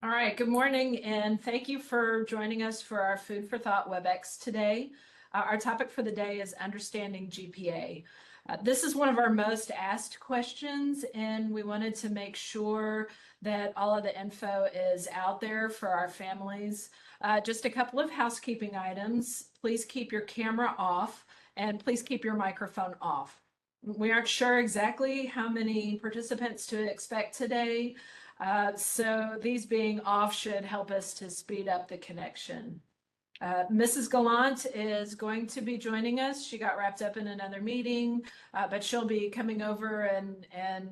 All right, good morning, and thank you for joining us for our Food for Thought Webex today. Our topic for the day is understanding GPA. This is one of our most asked questions, and we wanted to make sure that all of the info is out there for our families. Just a couple of housekeeping items. Please keep your camera off, and please keep your microphone off. We aren't sure exactly how many participants to expect today. So these being off should help us to speed up the connection. Mrs. Gallant is going to be joining us. She got wrapped up in another meeting, but she'll be coming over and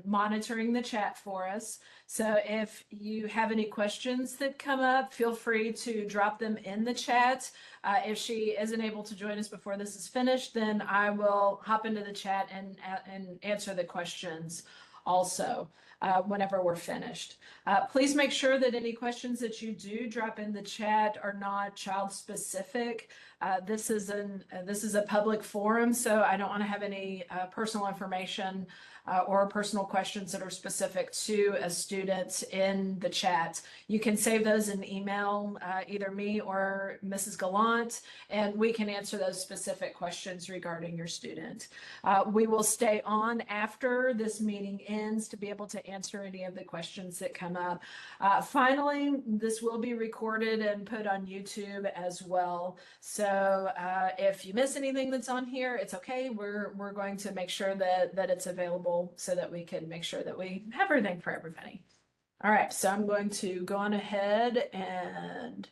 monitoring the chat for us. So if you have any questions that come up, feel free to drop them in the chat. If she isn't able to join us before this is finished, then I will hop into the chat and answer the questions also whenever we're finished. Please make sure that any questions that you do drop in the chat are not child specific. This is a public forum, so I don't want to have any personal information or personal questions that are specific to a student in the chat. You can save those in email, either me or Mrs. Gallant, and we can answer those specific questions regarding your student. We will stay on after this meeting ends to be able to answer any of the questions that come up. Finally, this will be recorded and put on YouTube as well. So if you miss anything that's on here, it's okay. We're going to make sure that it's available so that we can make sure that we have everything for everybody. All right, so I'm going to go on ahead and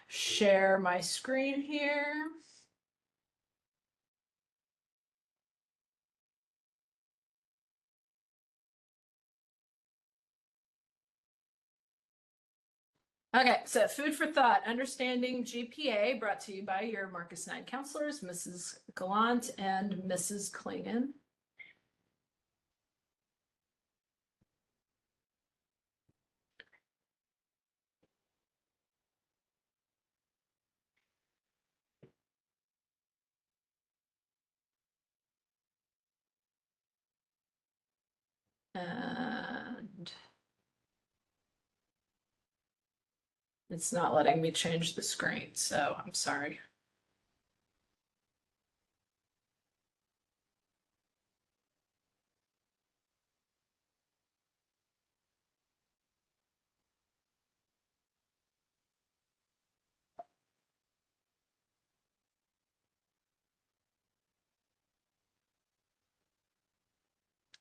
share my screen here. Okay, so food for thought, understanding GPA, brought to you by your Marcus 9 counselors, Mrs. Gallant and Mrs. Klingon. And it's not letting me change the screen, so I'm sorry.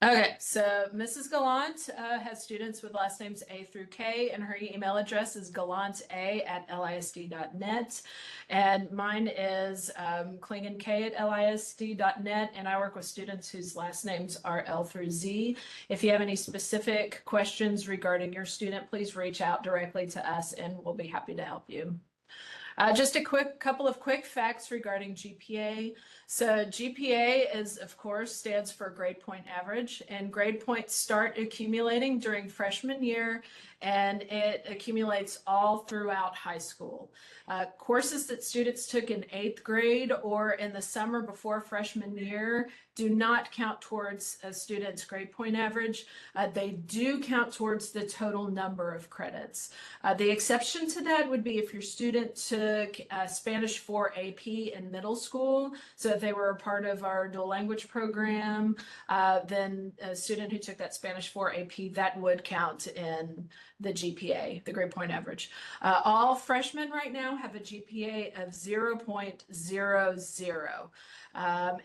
Okay, so Mrs. Gallant has students with last names A through K, and her email address is gallanta@lisd.net. And mine is klingonk@lisd.net, and I work with students whose last names are L through Z. If you have any specific questions regarding your student, please reach out directly to us, and we'll be happy to help you. Just a couple of quick facts regarding GPA. So GPA is, of course, stands for grade point average, and grade points start accumulating during freshman year, and it accumulates all throughout high school. Courses that students took in 8th grade or in the summer before freshman year do not count towards a student's grade point average. They do count towards the total number of credits. The exception to that would be if your student took Spanish 4 AP in middle school. So if they were a part of our dual language program, then a student who took that Spanish 4 AP, that would count in the GPA, the grade point average. All freshmen right now have a GPA of 0.00.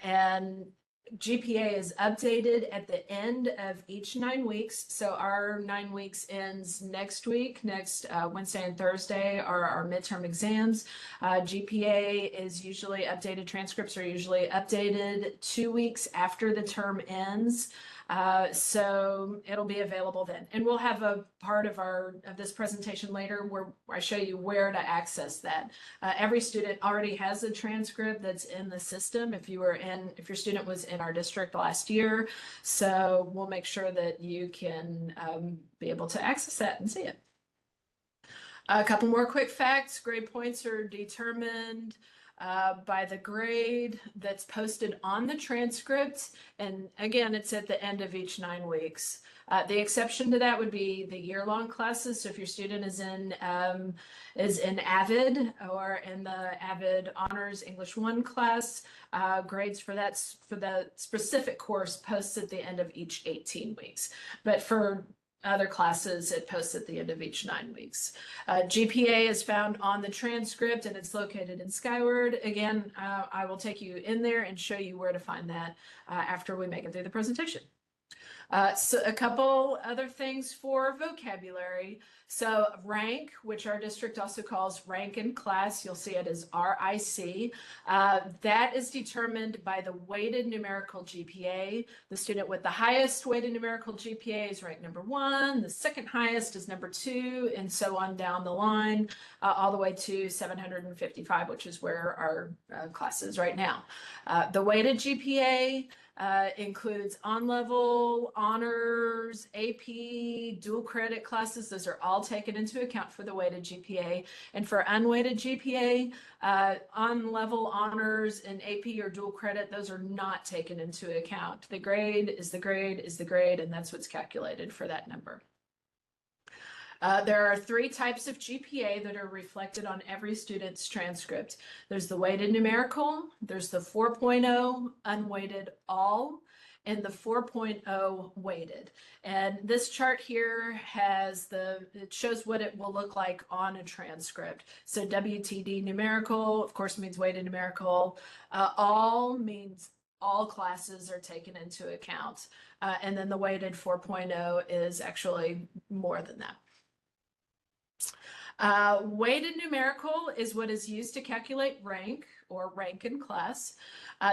And GPA is updated at the end of each 9 weeks. So our 9 weeks ends next week. Next Wednesday and Thursday are our midterm exams. GPA is usually updated. Transcripts are usually updated 2 weeks after the term ends. So it'll be available then. And we'll have a part of this presentation later where I show you where to access that. Every student already has a transcript that's in the system if your student was in our district last year. So we'll make sure that you can be able to access that and see it. A couple more quick facts. Grade points are determined by the grade that's posted on the transcript. And again, it's at the end of each 9 weeks. The exception to that would be the year-long classes. So if your student is in AVID or in the AVID Honors English 1 class, grades for that specific course posts at the end of each 18 weeks. But for other classes, it posts at the end of each 9 weeks. GPA is found on the transcript and it's located in Skyward. Again, I will take you in there and show you where to find that after we make it through the presentation. So a couple other things for vocabulary. So rank, which our district also calls rank in class, you'll see it as RIC. That is determined by the weighted numerical GPA. The student with the highest weighted numerical GPA is ranked number 1. The second highest is number 2, and so on down the line, all the way to 755, which is where our class is right now. The weighted GPA includes on-level, honors, AP, dual credit classes. Those are all taken into account for the weighted GPA. And for unweighted GPA, on-level, honors, and AP or dual credit, those are not taken into account. The grade is the grade is the grade, and that's what's calculated for that number. There are 3 types of GPA that are reflected on every student's transcript. There's the weighted numerical, there's the 4.0 unweighted all, and the 4.0 weighted. And this chart here it shows what it will look like on a transcript. So WTD numerical, of course, means weighted numerical. All means all classes are taken into account. And then the weighted 4.0 is actually more than that. Weighted numerical is what is used to calculate rank or rank in class.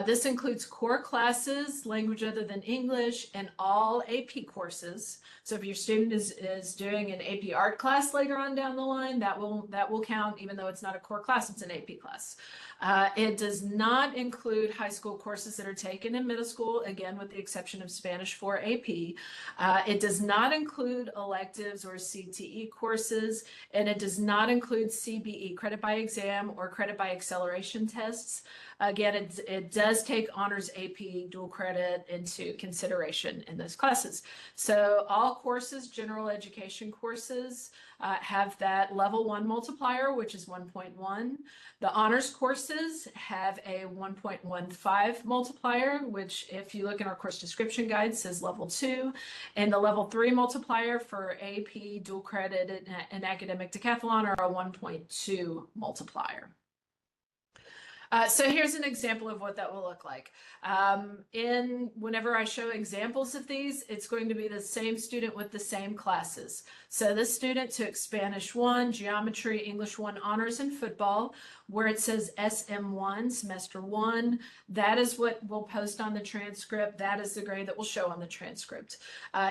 This includes core classes, language other than English, and all AP courses. So if your student is doing an AP art class later on down the line, that will count, even though it's not a core class, it's an AP class. It does not include high school courses that are taken in middle school, again, with the exception of Spanish for AP. It does not include electives or CTE courses, and it does not include CBE, credit by exam, or credit by acceleration tests. Again, it does take honors, AP, dual credit into consideration in those classes. So all courses, general education courses, have that level 1 multiplier, which is 1.1. The honors courses have a 1.15 multiplier, which if you look in our course description guide says level 2. And the level 3 multiplier for AP, dual credit, and academic decathlon are a 1.2 multiplier. So here's an example of what that will look like. Whenever I show examples of these, it's going to be the same student with the same classes. So this student took Spanish 1, Geometry, English 1, Honors, and Football, where it says SM1, Semester 1. That is what we'll post on the transcript. That is the grade that will show on the transcript.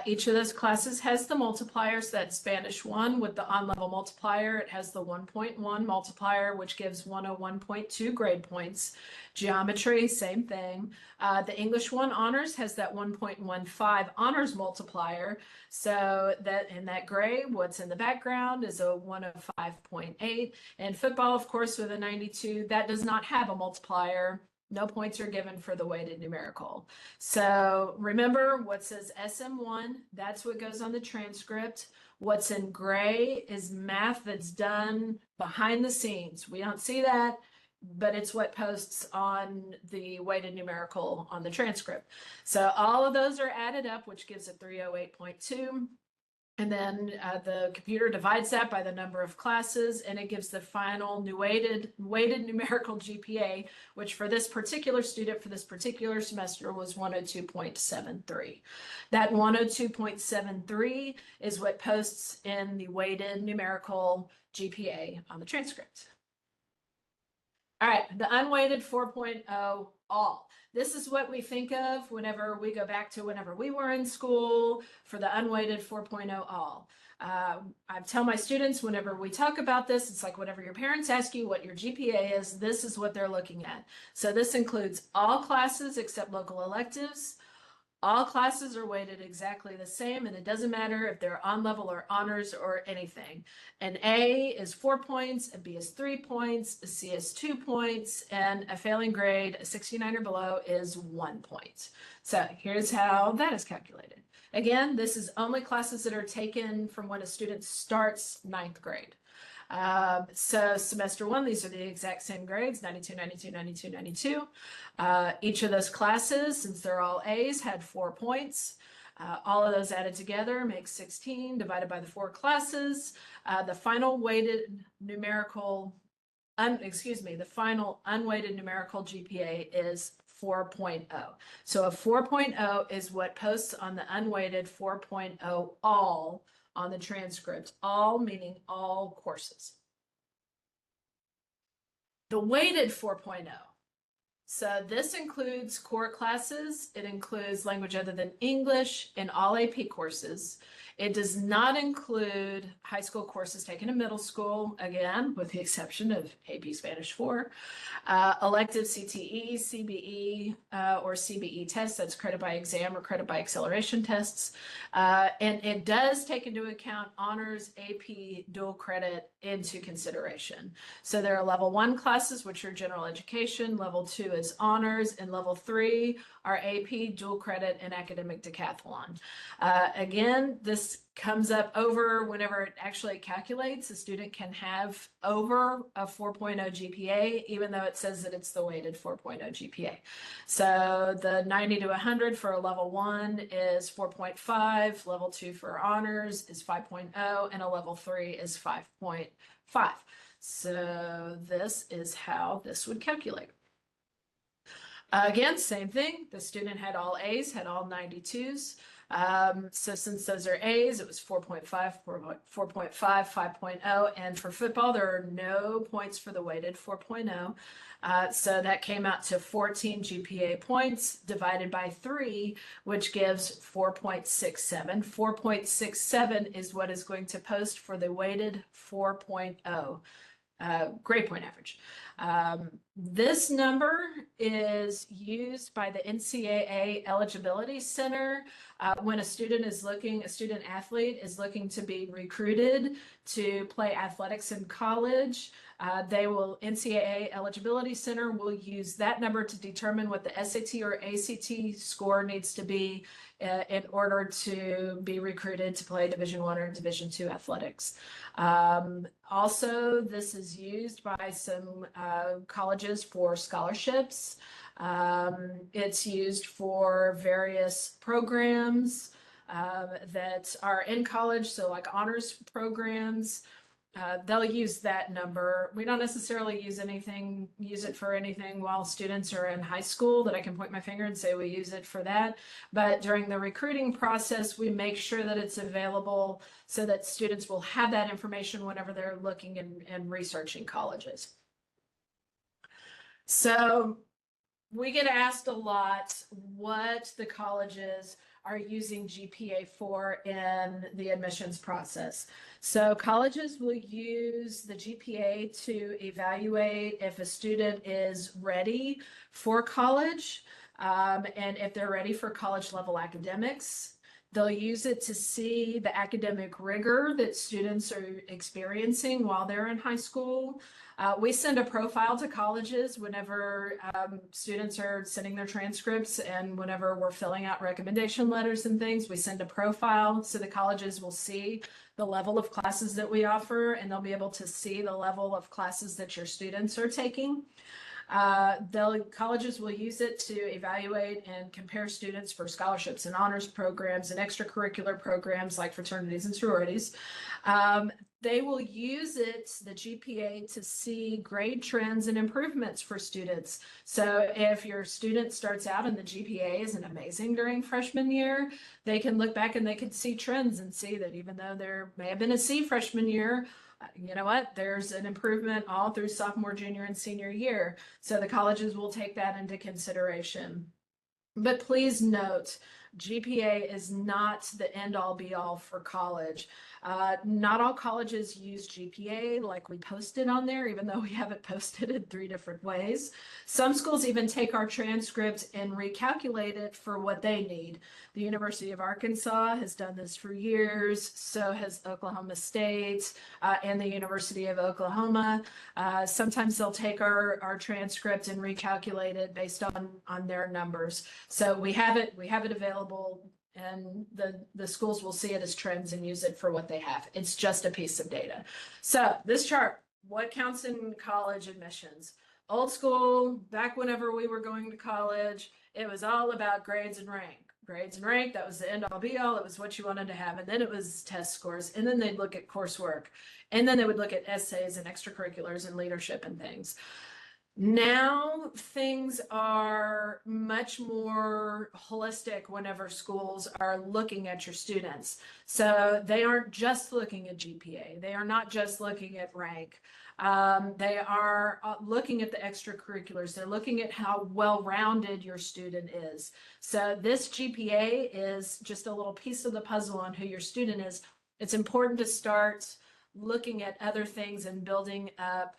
Each of those classes has the multipliers. That's Spanish 1 with the on-level multiplier. It has the 1.1 multiplier, which gives 101.2 grade points. Geometry, same thing. The English 1 honors has that 1.15 honors multiplier. So that in that gray, what's in the background is a 105.8. And football, of course, with a 92, that does not have a multiplier. No points are given for the weighted numerical. So remember what says SM1, that's what goes on the transcript. What's in gray is math that's done behind the scenes. We don't see that, but it's what posts on the weighted numerical on the transcript. So all of those are added up, which gives it 308.2. And then the computer divides that by the number of classes, and it gives the final weighted numerical GPA, which for this particular student for this particular semester was 102.73. That 102.73 is what posts in the weighted numerical GPA on the transcript. All right, the unweighted 4.0 all. This is what we think of whenever we go back to whenever we were in school for the unweighted 4.0 all. I tell my students whenever we talk about this, it's like whenever your parents ask you what your GPA is, this is what they're looking at. So this includes all classes except local electives, All classes are weighted exactly the same, and it doesn't matter if they're on level or honors or anything. An A is 4 points, a B is 3 points, a C is 2 points, and a failing grade, a 69 or below, is 1 point. So here's how that is calculated. Again, this is only classes that are taken from when a student starts 9th grade. So semester 1, these are the exact same grades, 92, 92, 92, 92. Each of those classes, since they're all A's, had 4 points. All of those added together makes 16 divided by the 4 classes. The final weighted numerical, the final unweighted numerical GPA is 4.0. So a 4.0 is what posts on the unweighted 4.0 all on the transcript, all meaning all courses. The weighted 4.0. So this includes core classes. It includes language other than English in all AP courses. It does not include high school courses taken in middle school, again, with the exception of AP Spanish 4, elective CTE, CBE, or CBE tests, that's credit by exam or credit by acceleration tests. And it does take into account honors, AP, dual credit into consideration. So there are level 1 classes, which are general education, level 2 is honors, and level 3 are AP, dual credit, and academic decathlon. Again, this comes up over whenever it actually calculates. A student can have over a 4.0 GPA, even though it says that it's the weighted 4.0 GPA. So the 90 to 100 for a level 1 is 4.5, level 2 for honors is 5.0, and a level 3 is 5.5. So this is how this would calculate. Again, same thing. The student had all A's, had all 92s. So since those are A's, it was 4.5, 4.5, 5.0. And for football, there are no points for the weighted 4.0. So that came out to 14 GPA points divided by 3, which gives 4.67. 4.67 is what is going to post for the weighted 4.0 grade point average. This number is used by the NCAA Eligibility Center when a student athlete is looking to be recruited to play athletics in college. NCAA Eligibility Center will use that number to determine what the SAT or ACT score needs to be in order to be recruited to play Division I or Division II athletics. Also, this is used by some colleges for scholarships. It's used for various programs that are in college, so like honors programs. They'll use that number. We don't necessarily use it for anything while students are in high school that I can point my finger and say we use it for that. But during the recruiting process, we make sure that it's available so that students will have that information whenever they're looking and researching colleges. So we get asked a lot what the colleges are using GPA for in the admissions process. So colleges will use the GPA to evaluate if a student is ready for college and if they're ready for college level academics. They'll use it to see the academic rigor that students are experiencing while they're in high school. We send a profile to colleges whenever students are sending their transcripts, and whenever we're filling out recommendation letters and things, we send a profile so the colleges will see the level of classes that we offer, and they'll be able to see the level of classes that your students are taking. Colleges will use it to evaluate and compare students for scholarships and honors programs and extracurricular programs like fraternities and sororities. They will use the GPA, to see grade trends and improvements for students. So if your student starts out and the GPA isn't amazing during freshman year, they can look back and they can see trends and see that even though there may have been a C freshman year, you know what, there's an improvement all through sophomore, junior, and senior year. So the colleges will take that into consideration. But please note, GPA is not the end all be all for college. Not all colleges use GPA like we posted on there, even though we have it posted in 3 different ways. Some schools even take our transcript and recalculate it for what they need. The University of Arkansas has done this for years. So has Oklahoma State and the University of Oklahoma. Sometimes they'll take our transcript and recalculate it based on their numbers. So we have it available, and the schools will see it as trends and use it for what they have. It's just a piece of data. So this chart, what counts in college admissions? Old school, back whenever we were going to college, it was all about grades and rank. Grades and rank, that was the end all be all. It was what you wanted to have. And then it was test scores. And then they'd look at coursework. And then they would look at essays and extracurriculars and leadership and things. Now things are much more holistic whenever schools are looking at your students. So they aren't just looking at GPA. They are not just looking at rank. They are looking at the extracurriculars. They're looking at how well-rounded your student is. So this GPA is just a little piece of the puzzle on who your student is. It's important to start looking at other things and building up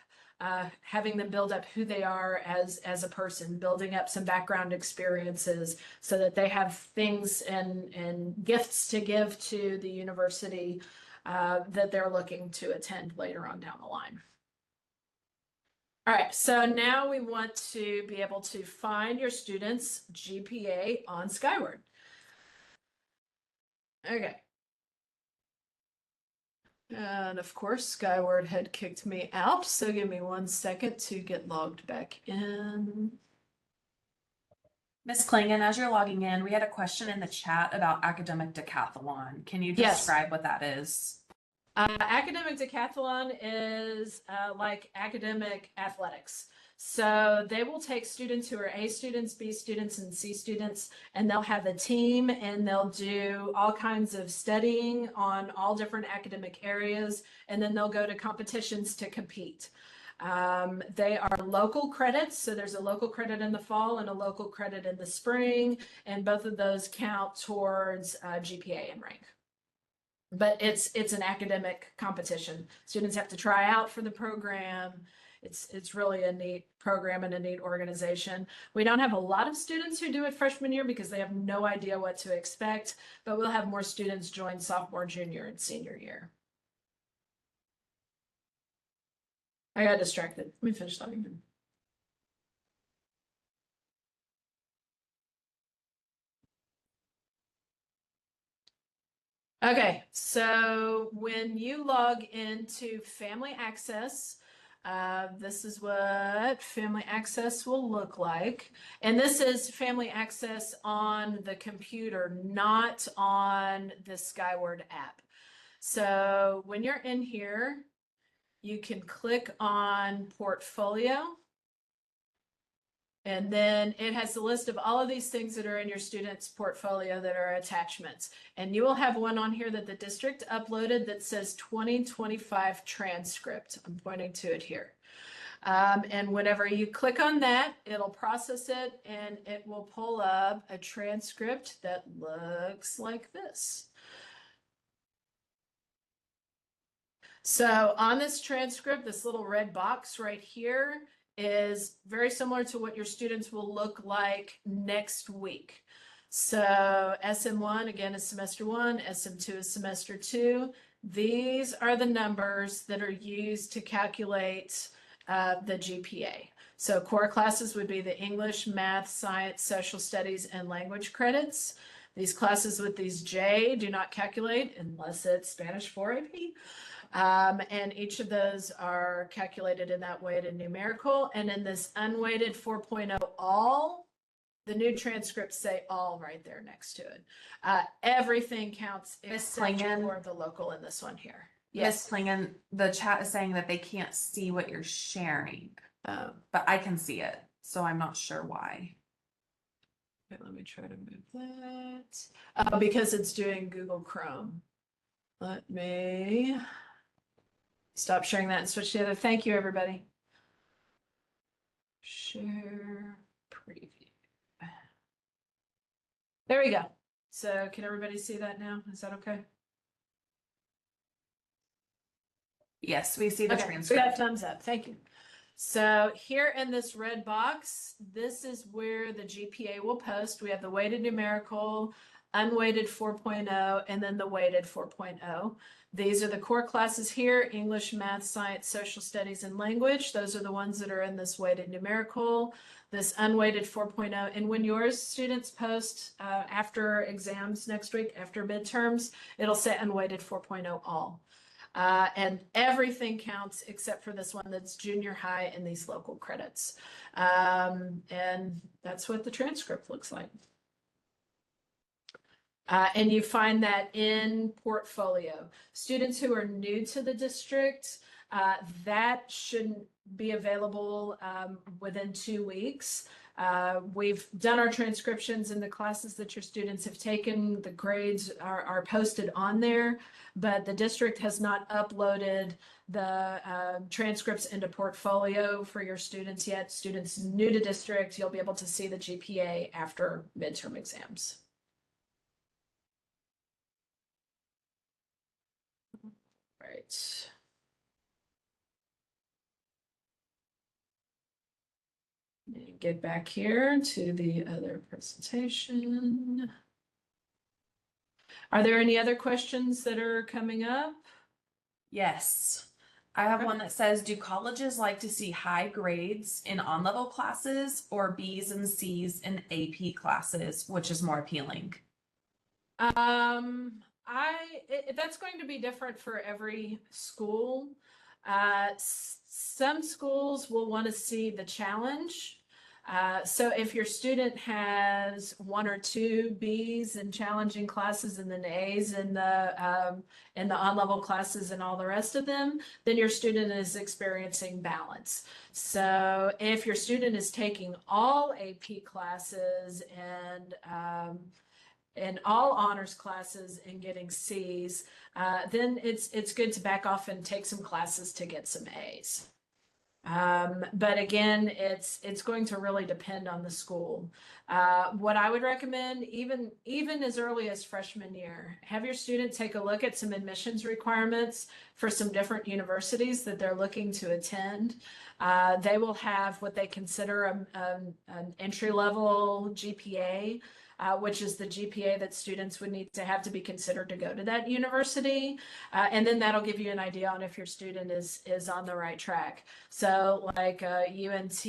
having them build up who they are as a person, building up some background experiences so that they have things and gifts to give to the university that they're looking to attend later on down the line. All right, so now we want to be able to find your student's GPA on Skyward. Okay. And of course, Skyward had kicked me out, so give me 1 second to get logged back in. Ms. Klingon, as you're logging in, we had a question in the chat about academic decathlon. Can you describe what that is? Academic decathlon is like academic athletics. So they will take students who are A students, B students, and C students, and they'll have a team and they'll do all kinds of studying on all different academic areas, and then they'll go to competitions to compete. They are local credits, so there's a local credit in the fall and a local credit in the spring, and both of those count towards GPA and rank. But it's an academic competition. Students have to try out for the program. It's really a neat program and a neat organization. We don't have a lot of students who do it freshman year because they have no idea what to expect, but we'll have more students join sophomore, junior, and senior year. I got distracted. Let me finish talking. Okay, so when you log into Family Access, this is what Family Access will look like. And this is Family Access on the computer, not on the Skyward app. So when you're in here, you can click on Portfolio. And then it has the list of all of these things that are in your student's portfolio that are attachments. And you will have one on here that the district uploaded that says 2025 transcript. I'm pointing to it here. And whenever you click on that, it'll process it and it will pull up a transcript that looks like this. So on this transcript, this little red box right here is very similar to what your students will look like next week. So SM1 again is semester 1, SM2 is semester 2. These are the numbers that are used to calculate the GPA. So core classes would be the English, math, science, social studies, and language credits. These classes with these J do not calculate unless it's Spanish 4 AP. And each of those are calculated in that weighted numerical. And in this unweighted 4.0 all, the new transcripts say all right there next to it. Everything counts except for the local in this one here. Yes, Klingon, the chat is saying that they can't see what you're sharing, but I can see it, so I'm not sure why. Okay, let me try to move that. Because it's doing Google Chrome. Let me stop sharing that and switch to the other. Thank you, everybody. Share preview. There we go. So can everybody see that now? Is that okay? Yes, we see the Okay, we got transcript. thumbs up. Thank you. So here in this red box, this is where the GPA will post. We have the weighted numerical, unweighted 4.0, and then the weighted 4.0. These are the core classes here: English, math, science, social studies, and language. Those are the ones that are in this weighted numerical, this unweighted 4.0. And when your students post after exams next week, after midterms, it'll say unweighted 4.0 all. And everything counts except for this one that's junior high and these local credits. And that's what the transcript looks like. And you find that in portfolio. Students who are new to the district, that shouldn't be available within 2 weeks. We've done our transcriptions in the classes that your students have taken. The grades are posted on there, but the district has not uploaded the transcripts into portfolio for your students yet. Students new to district, you'll be able to see the GPA after midterm exams. Right. Get back here to the other presentation. Are there any other questions that are coming up? Yes. I have Okay. one that says, do colleges like to see high grades in on-level classes or B's and C's in AP classes, which is more appealing? That's going to be different for every school. Some schools will want to see the challenge. So if your student has 1 or 2 B's in challenging classes and then A's in the on-level classes and all the rest of them, then your student is experiencing balance. So if your student is taking all AP classes and all honors classes and getting C's, then it's good to back off and take some classes to get some A's. But again, it's going to really depend on the school. What I would recommend, even as early as freshman year, have your student take a look at some admissions requirements for some different universities that they're looking to attend. They will have what they consider an entry-level GPA. Which is the GPA that students would need to have to be considered to go to that university. And then that'll give you an idea on if your student is on the right track. So like UNT,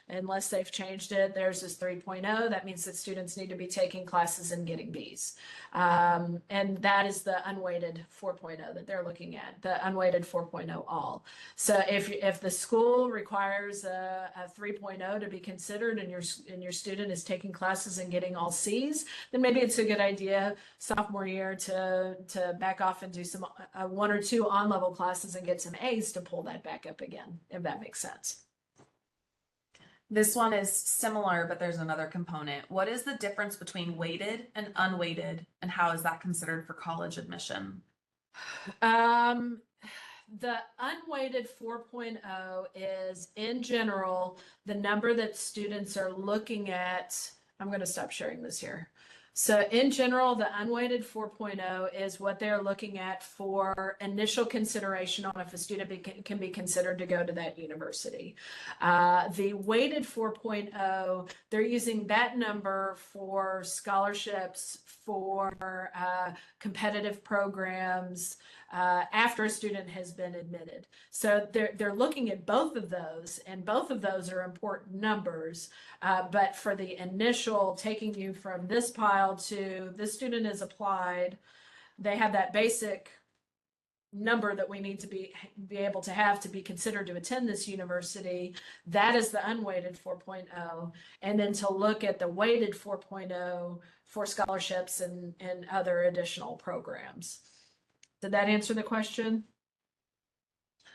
unless they've changed it, theirs is 3.0. That means that students need to be taking classes and getting B's. And that is the unweighted 4.0 that they're looking at, the unweighted 4.0 all. So if the school requires a 3.0 to be considered and your student is taking classes and getting all C's, then maybe it's a good idea sophomore year to back off and do some 1 or 2 on-level classes and get some A's to pull that back up again, if that makes sense. This one is similar, but there's another component. What is the difference between weighted and unweighted, and how is that considered for college admission? The unweighted 4.0 is, in general, the number that students are looking at. I'm going to stop sharing this here. So in general, the unweighted 4.0 is what they're looking at for initial consideration on if a student can be considered to go to that university. The weighted 4.0, they're using that number for scholarships, for competitive programs, after a student has been admitted. So they're looking at both of those, and both of those are important numbers. But for the initial, taking you from this pile to this student is applied, they have that basic number that we need to be able to have to be considered to attend this university. That is the unweighted 4.0. And then to look at the weighted 4.0 for scholarships and other additional programs. Did that answer the question?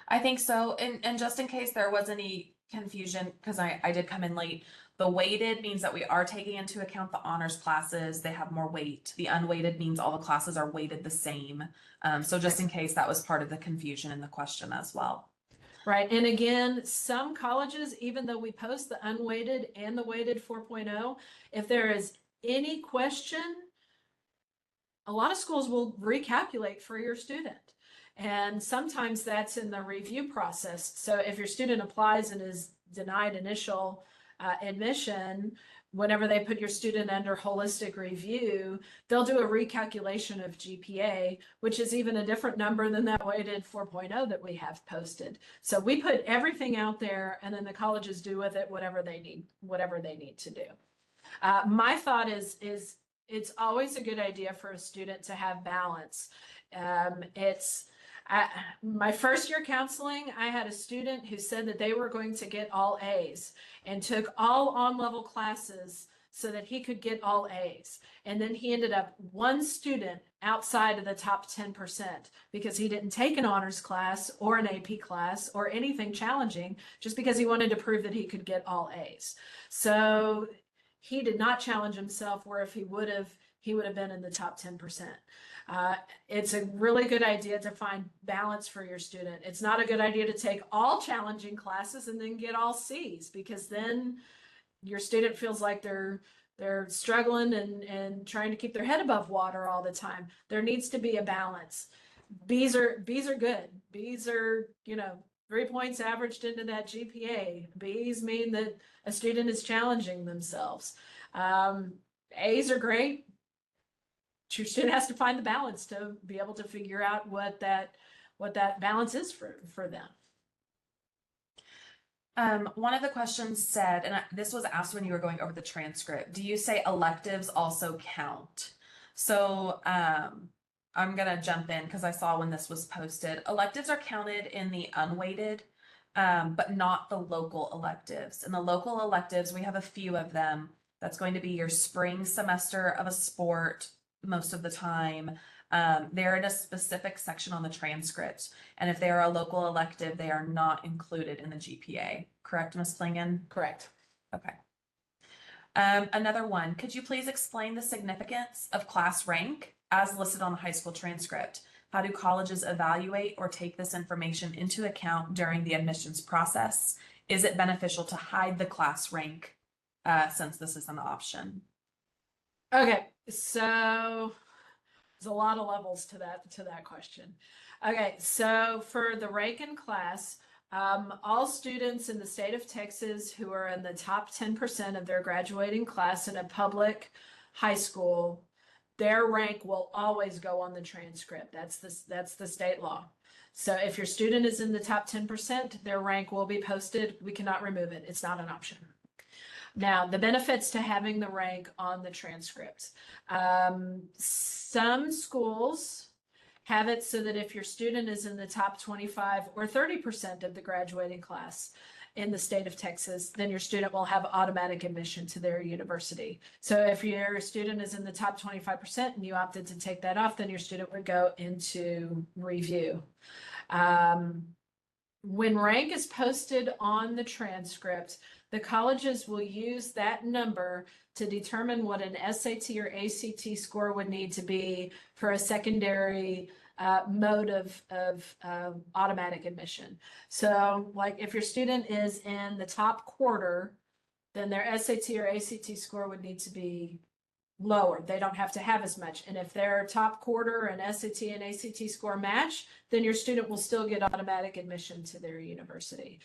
I think so. And just in case there was any confusion, because I did come in late, the weighted means that we are taking into account the honors classes. They have more weight. The unweighted means all the classes are weighted the same. So just in case that was part of the confusion in the question as well. Right. And again, some colleges, even though we post the unweighted and the weighted 4.0, if there is any question, a lot of schools will recalculate for your student. And sometimes that's in the review process. So if your student applies and is denied initial admission, whenever they put your student under holistic review, they'll do a recalculation of GPA, which is even a different number than that weighted 4.0 that we have posted. So we put everything out there, and then the colleges do with it whatever they need to do. My thought is it's always a good idea for a student to have balance. My first year counseling, I had a student who said that they were going to get all A's and took all on-level classes so that he could get all A's. And then he ended up one student outside of the top 10% because he didn't take an honors class or an AP class or anything challenging, just because he wanted to prove that he could get all A's. So he did not challenge himself, where if he would have been in the top 10%. It's a really good idea to find balance for your student. It's not a good idea to take all challenging classes and then get all C's, because then your student feels like they're struggling and trying to keep their head above water all the time. There needs to be a balance. B's are good. B's are, 3 points averaged into that GPA. B's mean that a student is challenging themselves. A's are great. Your student has to find the balance to be able to figure out what that balance is for them. One of the questions said, and this was asked when you were going over the transcript, do you say electives also count? So I'm going to jump in because I saw when this was posted. Electives are counted in the unweighted, but not the local electives. In the local electives, we have a few of them. That's going to be your spring semester of a sport most of the time. They're in a specific section on the transcript. And if they are a local elective, they are not included in the GPA. Correct, Ms. Flingen? Correct. Okay. Another one, could you please explain the significance of class rank as listed on the high school transcript? How do colleges evaluate or take this information into account during the admissions process? Is it beneficial to hide the class rank since this is an option? Okay, so there's a lot of levels to that question. Okay, so for the rank in class, all students in the state of Texas who are in the top 10% of their graduating class in a public high school, their rank will always go on the transcript. That's the state law. So if your student is in the top 10%, their rank will be posted. We cannot remove it. It's not an option. Now, the benefits to having the rank on the transcript. Some schools have it so that if your student is in the top 25 or 30% of the graduating class in the state of Texas, then your student will have automatic admission to their university. So if your student is in the top 25% and you opted to take that off, then your student would go into review. When rank is posted on the transcript, the colleges will use that number to determine what an SAT or ACT score would need to be for a secondary mode of automatic admission. So like if your student is in the top quarter, then their SAT or ACT score would need to be lower. They don't have to have as much. And if their top quarter and SAT and ACT score match, then your student will still get automatic admission to their university.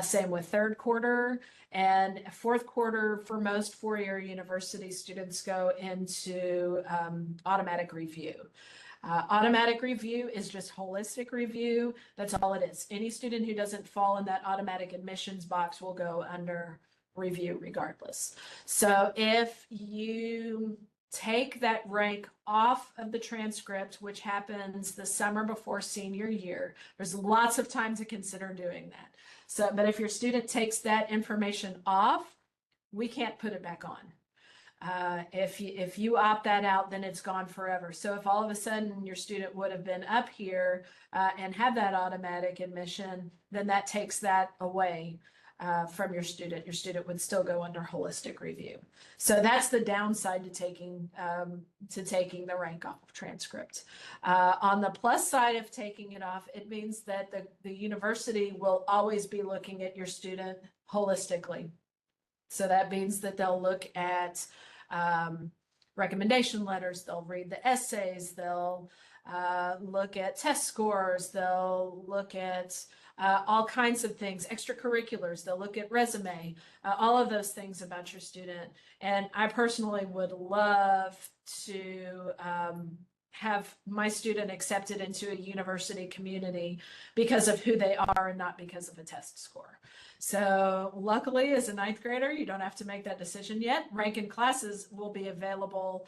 Same with third quarter and fourth quarter. For most four-year university students go into automatic review. Automatic review is just holistic review. That's all it is. Any student who doesn't fall in that automatic admissions box will go under review regardless. So if you take that rank off of the transcript, which happens the summer before senior year, there's lots of time to consider doing that. So, but if your student takes that information off, we can't put it back on. If you opt that out, then it's gone forever. So if all of a sudden your student would have been up here and had that automatic admission, then that takes that away from your student would still go under holistic review. So that's the downside to taking the rank off of transcript. On the plus side of taking it off, it means that the university will always be looking at your student holistically. So that means that they'll look at recommendation letters, they'll read the essays, they'll look at test scores, they'll look at all kinds of things, extracurriculars, they'll look at resume, all of those things about your student. And I personally would love to have my student accepted into a university community because of who they are and not because of a test score. So luckily, as a ninth grader, you don't have to make that decision yet. Rank-in classes will be available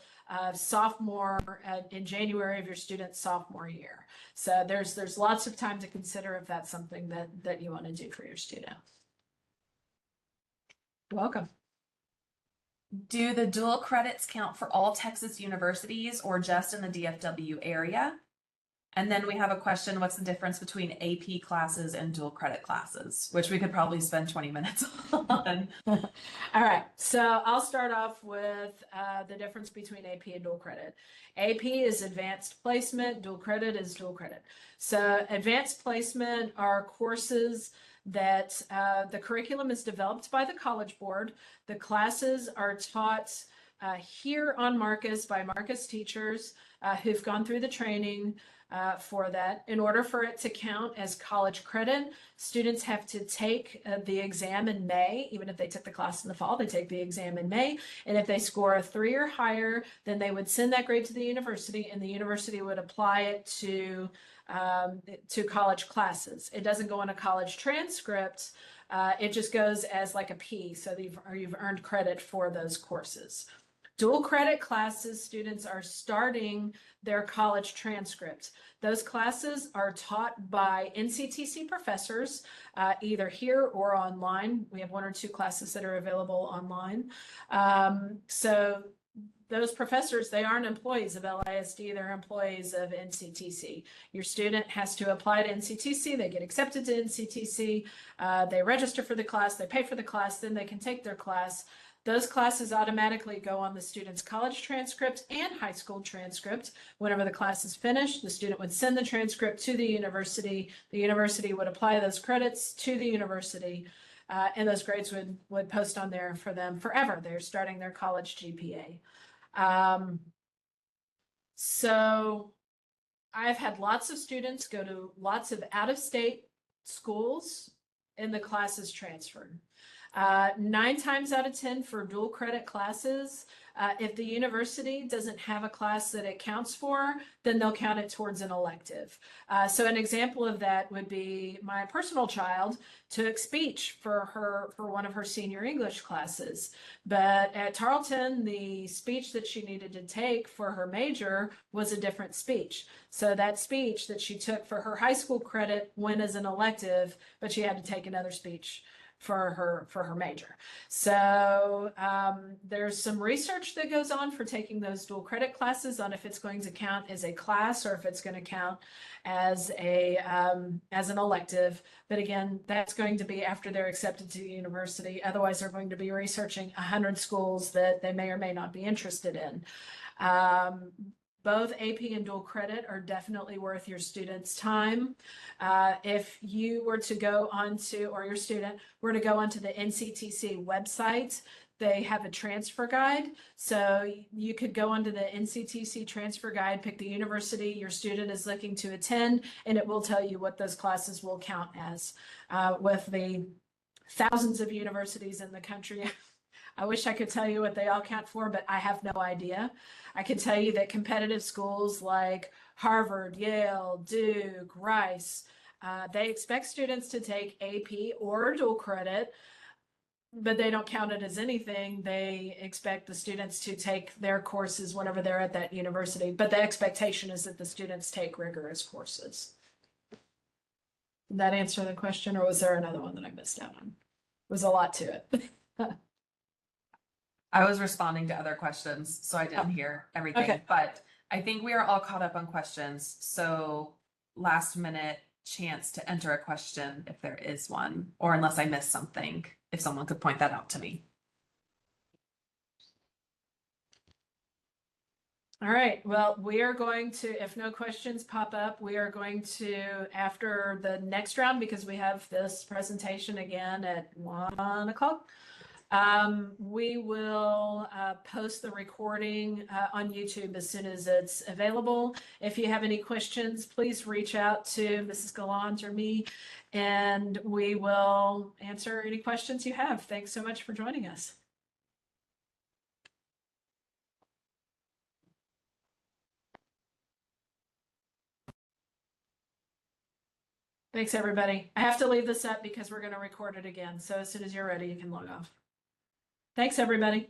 in January of your student's sophomore year. So there's lots of time to consider if that's something that you want to do for your student. Welcome. Do the dual credits count for all Texas universities or just in the DFW area? And then we have a question, what's the difference between AP classes and dual credit classes, which we could probably spend 20 minutes on. All right, so I'll start off with the difference between AP and dual credit. AP is advanced placement, dual credit is dual credit. So advanced placement are courses that the curriculum is developed by the College Board. The classes are taught here on Marcus by Marcus teachers who've gone through the training for that. In order for it to count as college credit, students have to take the exam in May. Even if they took the class in the fall, they take the exam in May. And if they score a 3 or higher, then they would send that grade to the university, and the university would apply it to college classes. It doesn't go on a college transcript. It just goes as like a P, so you've earned credit for those courses. Dual credit classes, students are starting their college transcript. Those classes are taught by NCTC professors, either here or online. We have 1 or 2 classes that are available online. So those professors, they aren't employees of LISD, they're employees of NCTC. Your student has to apply to NCTC, they get accepted to NCTC, they register for the class, they pay for the class, then they can take their class. Those classes automatically go on the student's college transcript and high school transcript. Whenever the class is finished, the student would send the transcript to the university. The university would apply those credits to the university, and those grades would post on there for them forever. They're starting their college GPA. So I've had lots of students go to lots of out-of-state schools and the classes transferred. 9 times out of 10 for dual credit classes, if the university doesn't have a class that it counts for, then they'll count it towards an elective. So an example of that would be my personal child took speech for one of her senior English classes. But at Tarleton, the speech that she needed to take for her major was a different speech. So that speech that she took for her high school credit went as an elective, but she had to take another speech for her major. So there's some research that goes on for taking those dual credit classes on if it's going to count as a class or if it's going to count as an elective. But again, that's going to be after they're accepted to the university. Otherwise, they're going to be researching 100 schools that they may or may not be interested in. Both AP and dual credit are definitely worth your student's time. If you were to go onto, or your student were to go onto the NCTC website, they have a transfer guide. So you could go onto the NCTC transfer guide, pick the university your student is looking to attend, and it will tell you what those classes will count as. With the thousands of universities in the country, I wish I could tell you what they all count for, but I have no idea. I can tell you that competitive schools like Harvard, Yale, Duke, Rice, they expect students to take AP or dual credit, but they don't count it as anything. They expect the students to take their courses whenever they're at that university, but the expectation is that the students take rigorous courses. Did that answer the question, or was there another one that I missed out on? It was a lot to it. I was responding to other questions, so I didn't hear everything, Okay. but I think we are all caught up on questions. So last minute chance to enter a question if there is one, or unless I missed something, if someone could point that out to me. All right, well, we are going to, if no questions pop up, we are going to, after the next round, because we have this presentation again at 1 o'clock, We will post the recording on YouTube as soon as it's available. If you have any questions, please reach out to Mrs. Gallant or me, and we will answer any questions you have. Thanks so much for joining us. Thanks, everybody. I have to leave this up because we're going to record it again. So as soon as you're ready, you can log off. Thanks, everybody.